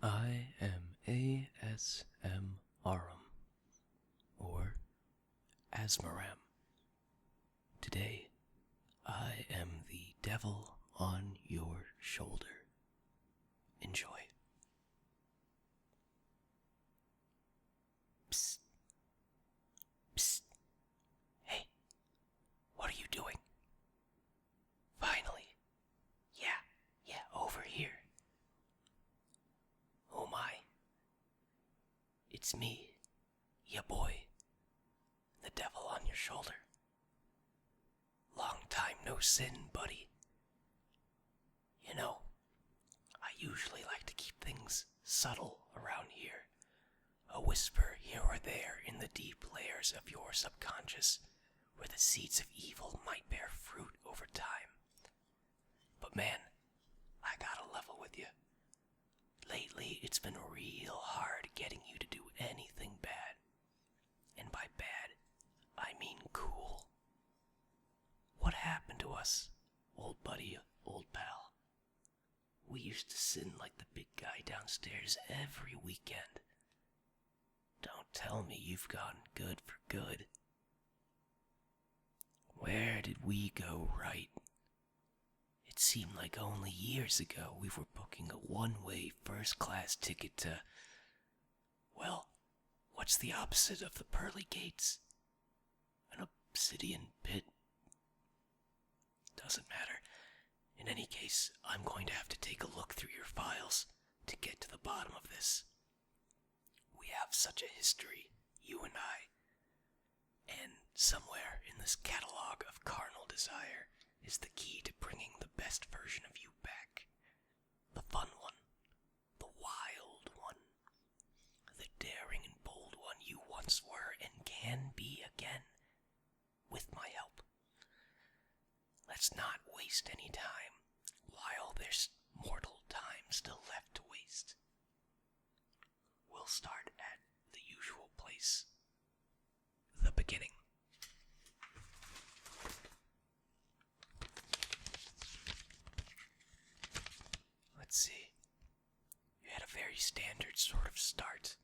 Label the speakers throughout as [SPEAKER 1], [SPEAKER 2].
[SPEAKER 1] I am ASMRum, or Asmaram. Today, I am the devil on your shoulder. Enjoy. Psst. Psst. Hey, what are you doing? Finally. Yeah, over here. Oh my. It's me, ya boy, the devil on your shoulder. Long time no sin, buddy. You know, I usually like to keep things subtle around here. A whisper here or there in the deep layers of your subconscious, where the seeds of evil might bear fruit over time. But man, I gotta level with you. Lately, it's been real hard getting you to do anything bad. And by bad, I mean cool. What happened to us, old buddy, old pal? We used to sin like the big guy downstairs every weekend. Don't tell me you've gone good for good. Where did we go right? It seemed like only years ago we were booking a one-way first-class ticket to... Well, what's the opposite of the pearly gates? An obsidian pit? Doesn't matter. In any case, I'm going to have to take a look through your files to get to the bottom of this. We have such a history, you and I. And somewhere in this catalog of carnal desire is the key to bringing the best version of you back. The fun one. The wild one. The daring and bold one you once were and can be again. With my help. Let's not waste any time while there's mortal time still left to waste. We'll start at the usual place. The beginning. Let's see. You had a very standard sort of start.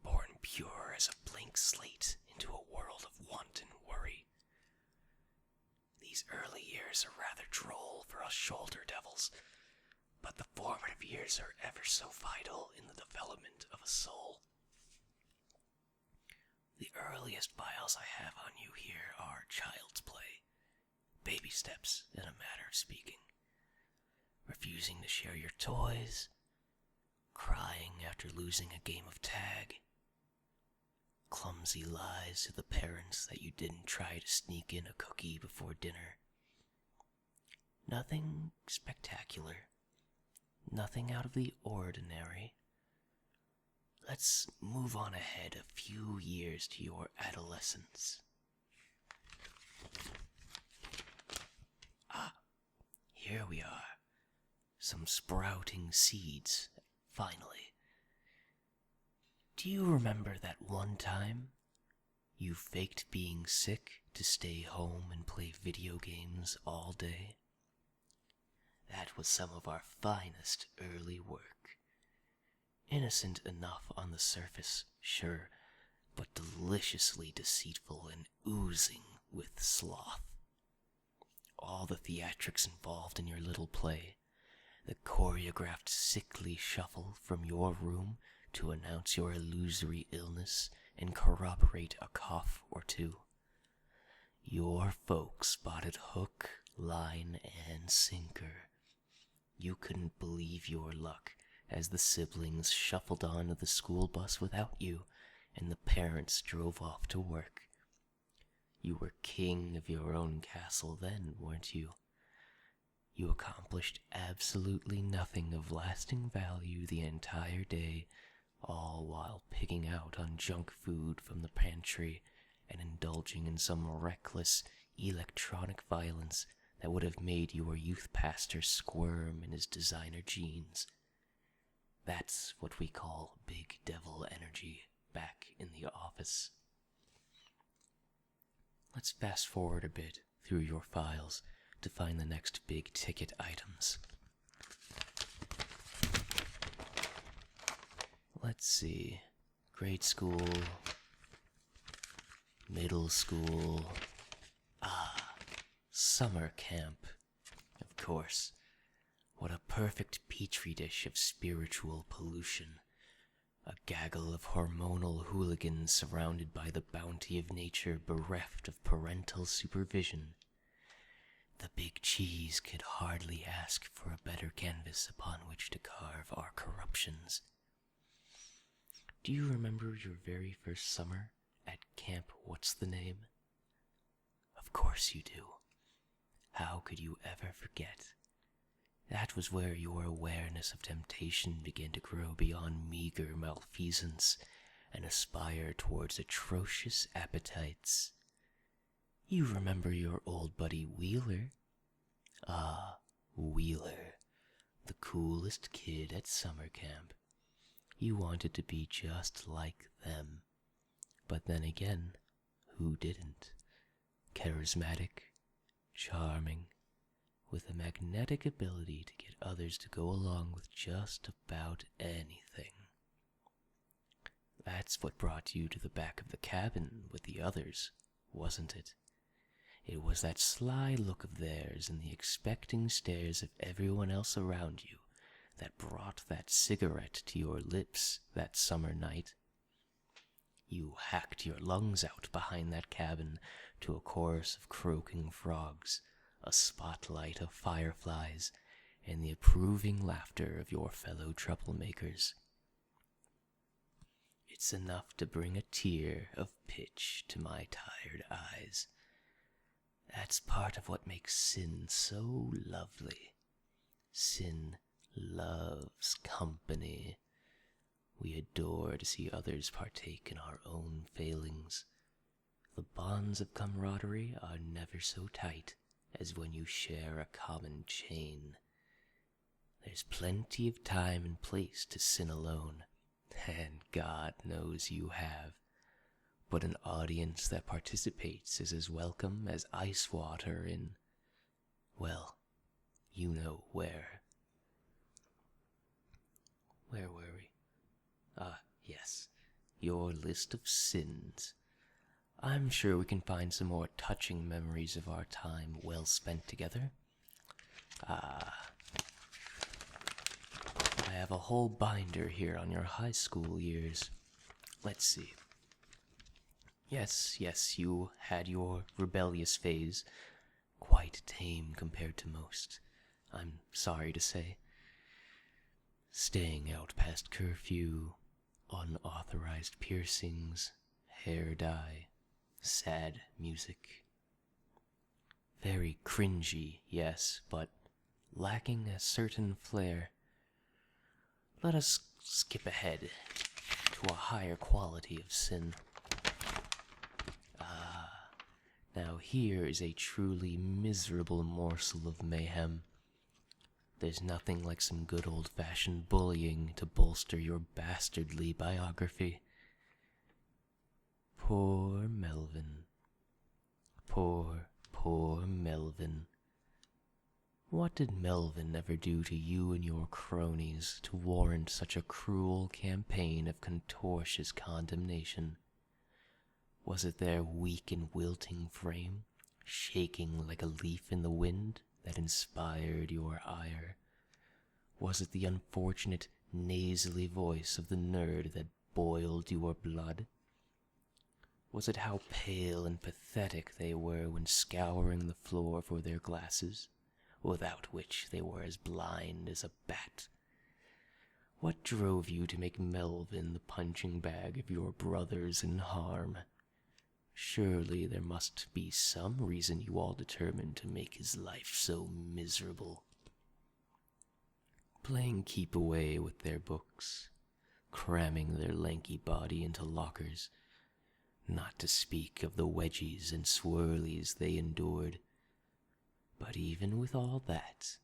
[SPEAKER 1] Born pure as a blank slate into a world of want and worry. These early years are rather droll for us shoulder devils, but the formative years are ever so vital in the development of a soul. The earliest files I have on you here are child's play, baby steps in a matter of speaking. Refusing to share your toys, crying after losing a game of tag, clumsy lies to the parents that you didn't try to sneak in a cookie before dinner. Nothing spectacular, nothing out of the ordinary. Let's move on ahead a few years to your adolescence. Here we are. Some sprouting seeds, finally. Do you remember that one time you faked being sick to stay home and play video games all day? That was some of our finest early work. Innocent enough on the surface, sure, but deliciously deceitful and oozing with sloth. All the theatrics involved in your little play, the choreographed sickly shuffle from your room to announce your illusory illness and corroborate a cough or two. Your folks spotted hook, line, and sinker. You couldn't believe your luck as the siblings shuffled onto the school bus without you and the parents drove off to work. You were king of your own castle then, weren't you? You accomplished absolutely nothing of lasting value the entire day, all while pigging out on junk food from the pantry and indulging in some reckless electronic violence that would have made your youth pastor squirm in his designer jeans. That's what we call big devil energy back in the office. Let's fast forward a bit through your files to find the next big ticket items. Let's see. Grade school, middle school, summer camp. Of course. What a perfect petri dish of spiritual pollution. A gaggle of hormonal hooligans surrounded by the bounty of nature, bereft of parental supervision. The big cheese could hardly ask for a better canvas upon which to carve our corruptions. Do you remember your very first summer at Camp What's the Name? Of course you do. How could you ever forget? That was where your awareness of temptation began to grow beyond meager malfeasance and aspire towards atrocious appetites. You remember your old buddy Wheeler? Ah, Wheeler, the coolest kid at summer camp. You wanted to be just like them. But then again, who didn't? Charismatic, charming, with a magnetic ability to get others to go along with just about anything. That's what brought you to the back of the cabin with the others, wasn't it? It was that sly look of theirs and the expecting stares of everyone else around you that brought that cigarette to your lips that summer night. You hacked your lungs out behind that cabin to a chorus of croaking frogs, a spotlight of fireflies, and the approving laughter of your fellow troublemakers. It's enough to bring a tear of pitch to my tired eyes. That's part of what makes sin so lovely. Sin loves company. We adore to see others partake in our own failings. The bonds of camaraderie are never so tight as when you share a common chain. There's plenty of time and place to sin alone, and God knows you have. But an audience that participates is as welcome as ice water in, well, you know where. Where were we? Yes, your list of sins. I'm sure we can find some more touching memories of our time well spent together. I have a whole binder here on your high school years. Let's see. Yes, you had your rebellious phase. Quite tame compared to most, I'm sorry to say. Staying out past curfew, unauthorized piercings, hair dye, sad music. Very cringy, yes, but lacking a certain flair. Let us skip ahead to a higher quality of sin. Now here is a truly miserable morsel of mayhem. There's nothing like some good old-fashioned bullying to bolster your bastardly biography. Poor Melvin. Poor Melvin. What did Melvin ever do to you and your cronies to warrant such a cruel campaign of contortious condemnation? Was it their weak and wilting frame, shaking like a leaf in the wind, that inspired your ire? Was it the unfortunate, nasally voice of the nerd that boiled your blood? Was it how pale and pathetic they were when scouring the floor for their glasses, without which they were as blind as a bat? What drove you to make Melvin the punching bag of your brothers in harm? Surely there must be some reason you all determined to make his life so miserable. Playing keep away with their books, cramming their lanky body into lockers, not to speak of the wedgies and swirlies they endured. But even with all that,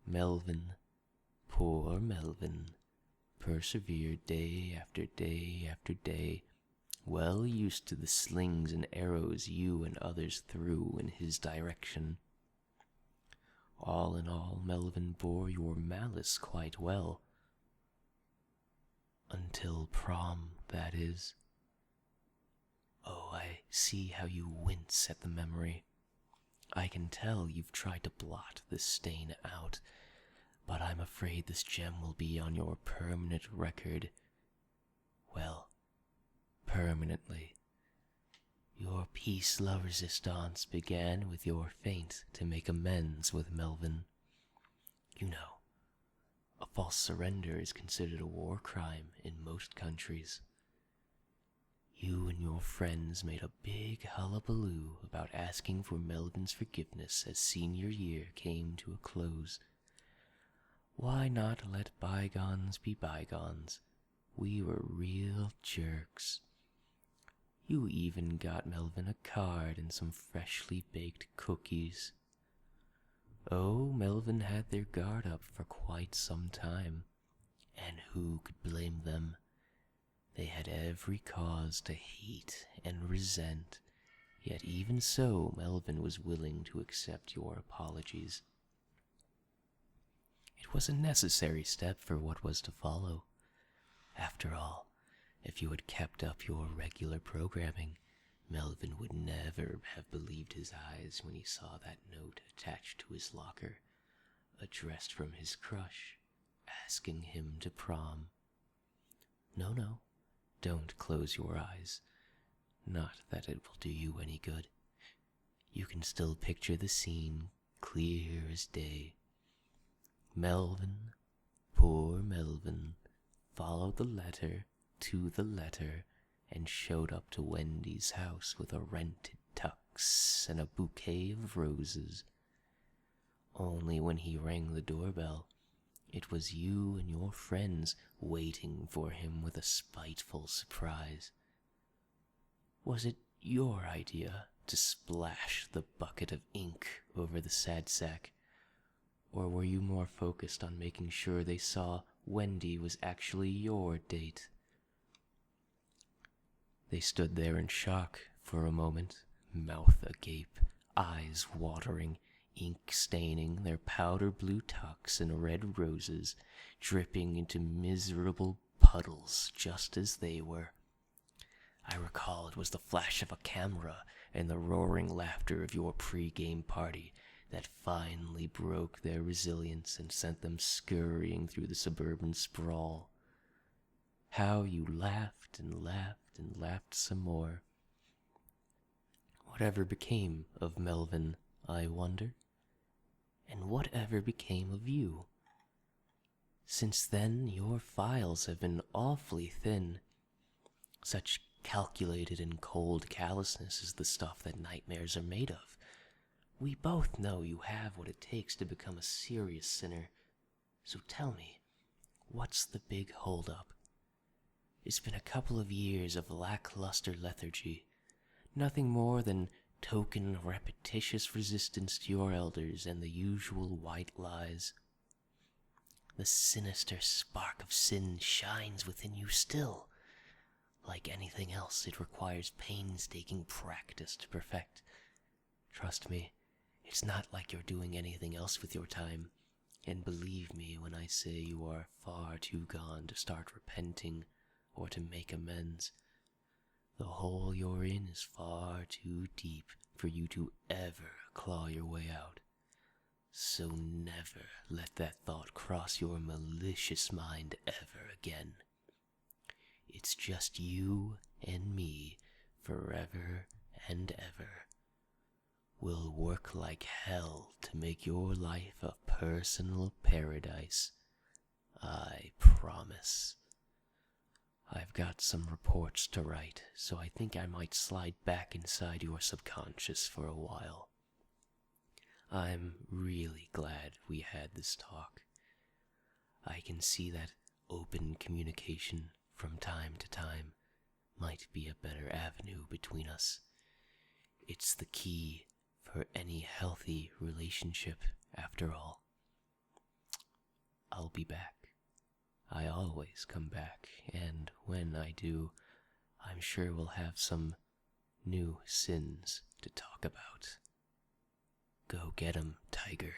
[SPEAKER 1] Melvin, poor Melvin, persevered day after day after day, well used to the slings and arrows you and others threw in his direction. All in all, Melvin bore your malice quite well. Until prom, that is. Oh, I see how you wince at the memory. I can tell you've tried to blot this stain out, but I'm afraid this gem will be on your permanent record. Well, permanently. Your peace-love resistance began with your feint to make amends with Melvin. You know, a false surrender is considered a war crime in most countries. You and your friends made a big hullabaloo about asking for Melvin's forgiveness as senior year came to a close. Why not let bygones be bygones? We were real jerks. You even got Melvin a card and some freshly baked cookies. Oh, Melvin had their guard up for quite some time, and who could blame them? They had every cause to hate and resent, yet even so Melvin was willing to accept your apologies. It was a necessary step for what was to follow. After all, if you had kept up your regular programming, Melvin would never have believed his eyes when he saw that note attached to his locker, addressed from his crush, asking him to prom. No, don't close your eyes. Not that it will do you any good. You can still picture the scene clear as day. Melvin, poor Melvin, followed the letter to the letter and showed up to Wendy's house with a rented tux and a bouquet of roses. Only when he rang the doorbell, it was you and your friends waiting for him with a spiteful surprise. Was it your idea to splash the bucket of ink over the sad sack? Or were you more focused on making sure they saw Wendy was actually your date? They stood there in shock for a moment, mouth agape, eyes watering, ink staining their powder blue tux and red roses, dripping into miserable puddles just as they were. I recall it was the flash of a camera and the roaring laughter of your pre-game party that finally broke their resilience and sent them scurrying through the suburban sprawl. How you laughed and laughed and laughed some more. Whatever became of Melvin, I wonder? And whatever became of you? Since then, your files have been awfully thin. Such calculated and cold callousness is the stuff that nightmares are made of. We both know you have what it takes to become a serious sinner. So tell me, what's the big holdup? It's been a couple of years of lackluster lethargy. Nothing more than token repetitious resistance to your elders and the usual white lies. The sinister spark of sin shines within you still. Like anything else, it requires painstaking practice to perfect. Trust me, it's not like you're doing anything else with your time, and believe me when I say you are far too gone to start repenting or to make amends. The hole you're in is far too deep for you to ever claw your way out. So never let that thought cross your malicious mind ever again. It's just you and me forever and ever. We'll work like hell to make your life a personal paradise. I promise. I've got some reports to write, so I think I might slide back inside your subconscious for a while. I'm really glad we had this talk. I can see that open communication from time to time might be a better avenue between us. It's the key for any healthy relationship, after all. I'll be back. I always come back, and when I do, I'm sure we'll have some new sins to talk about. Go get 'em, Tiger.